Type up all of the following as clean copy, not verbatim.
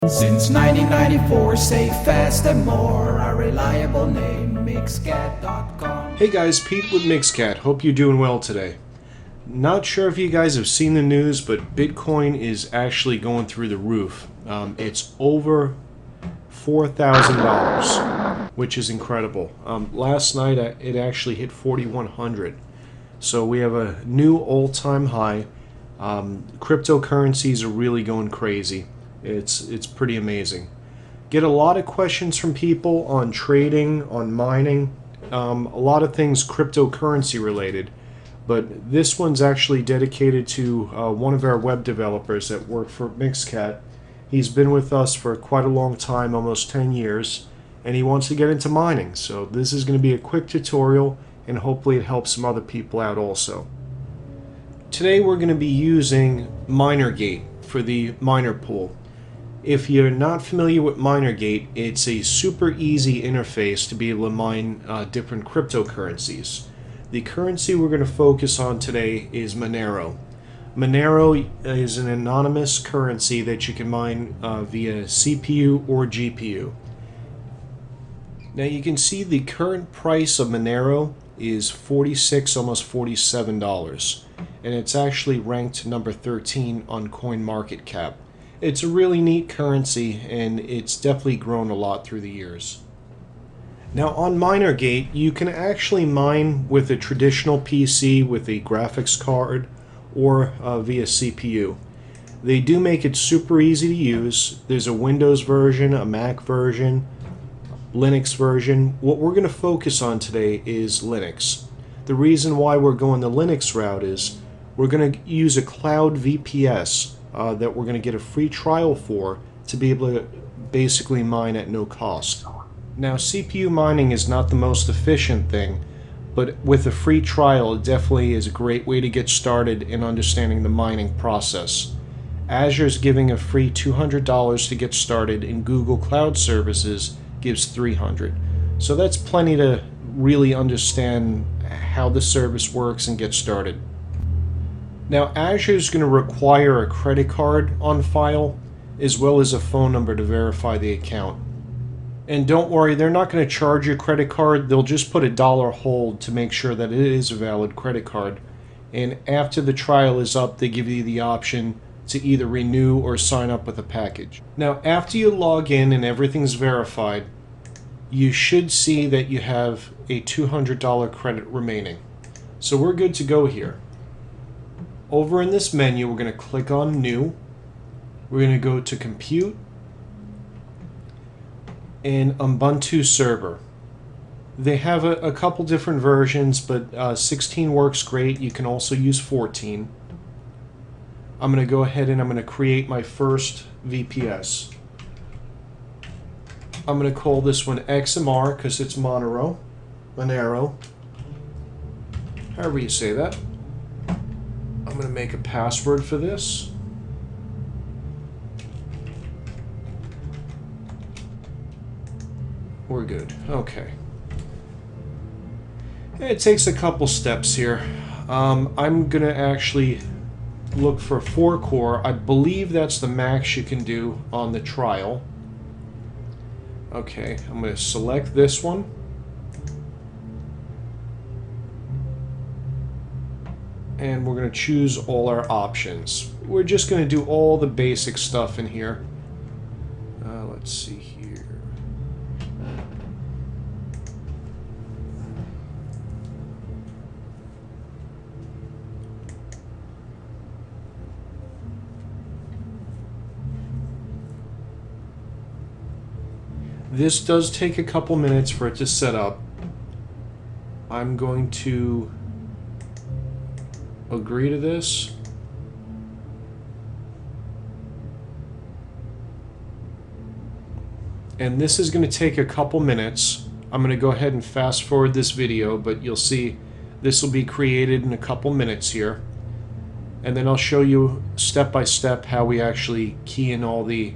Since 1994, safe, fast, and more. A reliable name, Mixcat.com. Hey guys, Pete with Mixcat. Hope you're doing well today. Not sure if you guys have seen the news, but Bitcoin is actually going through the roof. It's over $4,000, which is incredible. Last night it actually hit 4,100. So we have a new all-time high. Cryptocurrencies are really going crazy. It's pretty amazing. Get a lot of questions from people on trading, on mining, a lot of things cryptocurrency related. But this one's actually dedicated to one of our web developers that work for Mixcat. He's been with us for quite a long time, almost 10 years, and he wants to get into mining. So this is going to be a quick tutorial, and hopefully it helps some other people out also. Today we're going to be using minergate for the miner pool. If you're not familiar with minergate, it's a super easy interface to be able to mine different cryptocurrencies. The currency we're going to focus on today is Monero. Monero is an anonymous currency that you can mine via CPU or GPU. Now you can see the current price of Monero is $46, almost $47, and it's actually ranked number 13 on CoinMarketCap. It's a really neat currency, and it's definitely grown a lot through the years. Now on minergate, you can actually mine with a traditional PC with a graphics card or via CPU. They do make it super easy to use. There's a Windows version, a Mac version, Linux version. What we're going to focus on today is Linux. The reason why we're going the Linux route is we're going to use a cloud VPS that we're going to get a free trial for to be able to basically mine at no cost. Now, CPU mining is not the most efficient thing, but with a free trial, it definitely is a great way to get started in understanding the mining process. Azure is giving a free $200 to get started, and Google Cloud Services gives $300. So that's plenty to really understand how the service works and get started. Now, Azure is going to require a credit card on file, as well as a phone number to verify the account. And don't worry, they're not going to charge you a credit card. They'll just put a $1 hold to make sure that it is a valid credit card. And after the trial is up, they give you the option to either renew or sign up with a package. Now, after you log in and everything's verified, you should see that you have a $200 credit remaining. So we're good to go here. Over in this menu, we're going to click on New. We're going to go to Compute and Ubuntu Server. They have a couple different versions, but 16 works great. You can also use 14. I'm going to go ahead and I'm going to create my first VPS. I'm going to call this one XMR because it's Monero, however you say that. I'm going to make a password for this. We're good. Okay. It takes a couple steps here. I'm going to actually look for 4-core. I believe that's the max you can do on the trial. Okay, I'm going to select this one. And we're going to choose all our options. We're just going to do all the basic stuff in here. Let's see here. This does take a couple minutes for it to set up. I'm going to agree to this. And this is going to take a couple minutes. I'm going to go ahead and fast forward this video, but you'll see this will be created in a couple minutes here. And then I'll show you step by step how we actually key in all the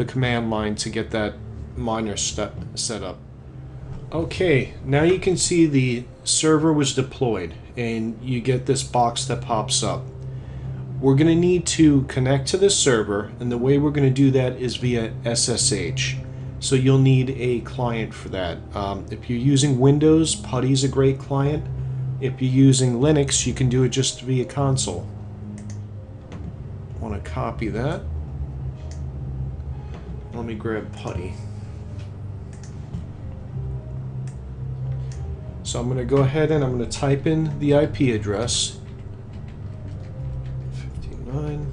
command line to get that miner step set up. Okay, now you can see the server was deployed and you get this box that pops up. we're going to need to connect to this server, and the way we're going to do that is via SSH. So you'll need a client for that. If you're using Windows, PuTTY's a great client. If you're using Linux, you can do it just via console. I want to copy that. Let me grab PuTTY. So I'm going to go ahead and I'm going to type in the IP address. 59.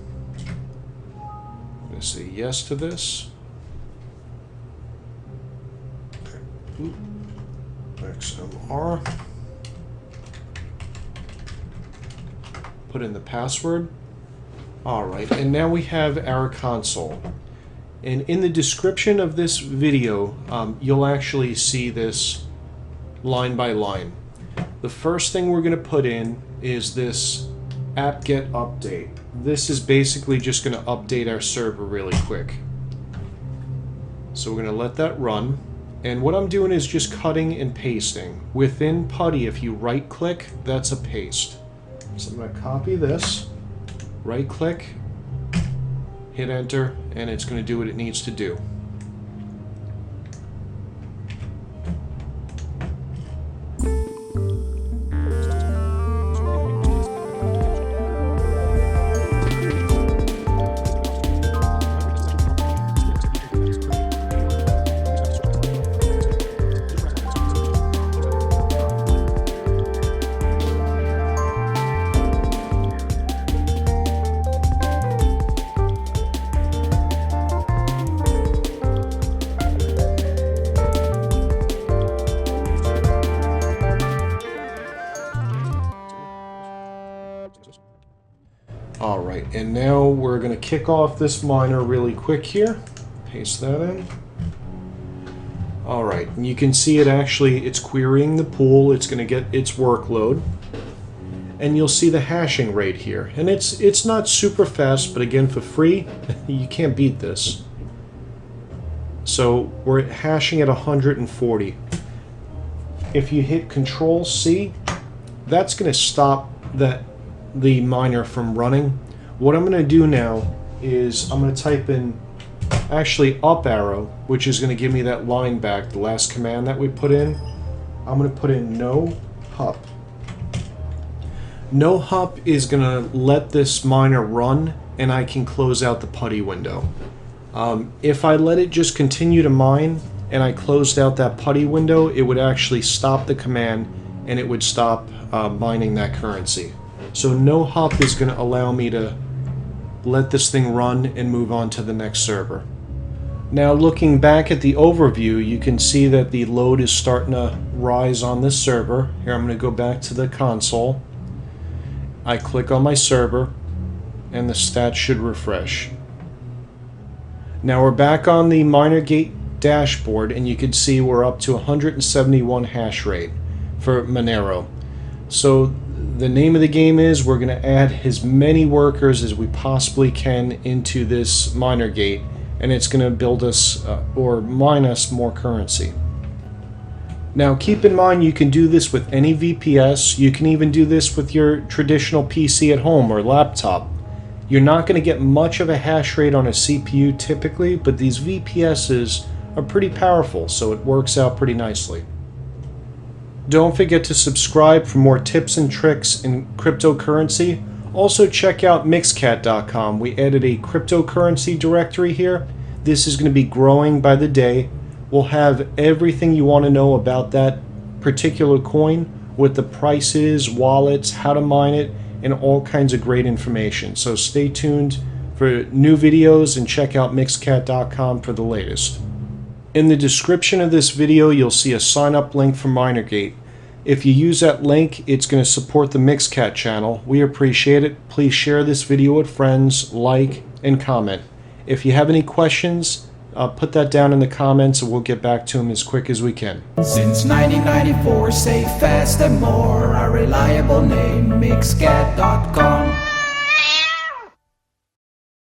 I'm going to say yes to this. XMR. Put in the password. Alright, and now we have our console. And in the description of this video, you'll actually see this line by line. The first thing we're going to put in is this apt-get update. This is basically just going to update our server really quick. So we're going to let that run. And what I'm doing is just cutting and pasting. Within PuTTY, if you right click, that's a paste. So I'm going to copy this, right click, hit enter, and it's going to do what it needs to do. Alright, and now we're going to kick off this miner really quick here. Paste that in. Alright, and you can see it's querying the pool, it's going to get its workload. And you'll see the hashing rate here. And it's not super fast, but again, for free, you can't beat this. So we're hashing at 140. If you hit Control-C, that's going to stop the miner from running. What I'm going to do now is I'm going to type in actually up arrow, which is going to give me that line back, the last command that we put in. I'm going to put in no hup. No hup is going to let this miner run, and I can close out the PuTTY window. If I let it just continue to mine and I closed out that PuTTY window, it would actually stop the command and it would stop mining that currency. So no hup is going to allow me to let this thing run and move on to the next server. Now looking back at the overview, you can see that the load is starting to rise on this server. Here I'm going to go back to the console. I click on my server and the stats should refresh. Now we're back on the minergate dashboard and you can see we're up to 171 hash rate for Monero. So the name of the game is we're going to add as many workers as we possibly can into this minergate, and it's going to build us or mine us more currency. Now keep in mind you can do this with any VPS. You can even do this with your traditional PC at home or laptop. You're not going to get much of a hash rate on a CPU typically, but these VPSs are pretty powerful, so it works out pretty nicely. Don't forget to subscribe for more tips and tricks in cryptocurrency. Also check out mixcat.com. We added a cryptocurrency directory here. This is going to be growing by the day. We'll have everything you want to know about that particular coin, what the price is, wallets, how to mine it, and all kinds of great information. So stay tuned for new videos and check out mixcat.com for the latest. In the description of this video, you'll see a sign-up link for Minergate. If you use that link, it's going to support the Mixcat channel. We appreciate it. Please share this video with friends, like, and comment. If you have any questions, put that down in the comments and we'll get back to them as quick as we can. Since 1994, safe, fast and more. Our reliable name, minergate.cli-release.deb.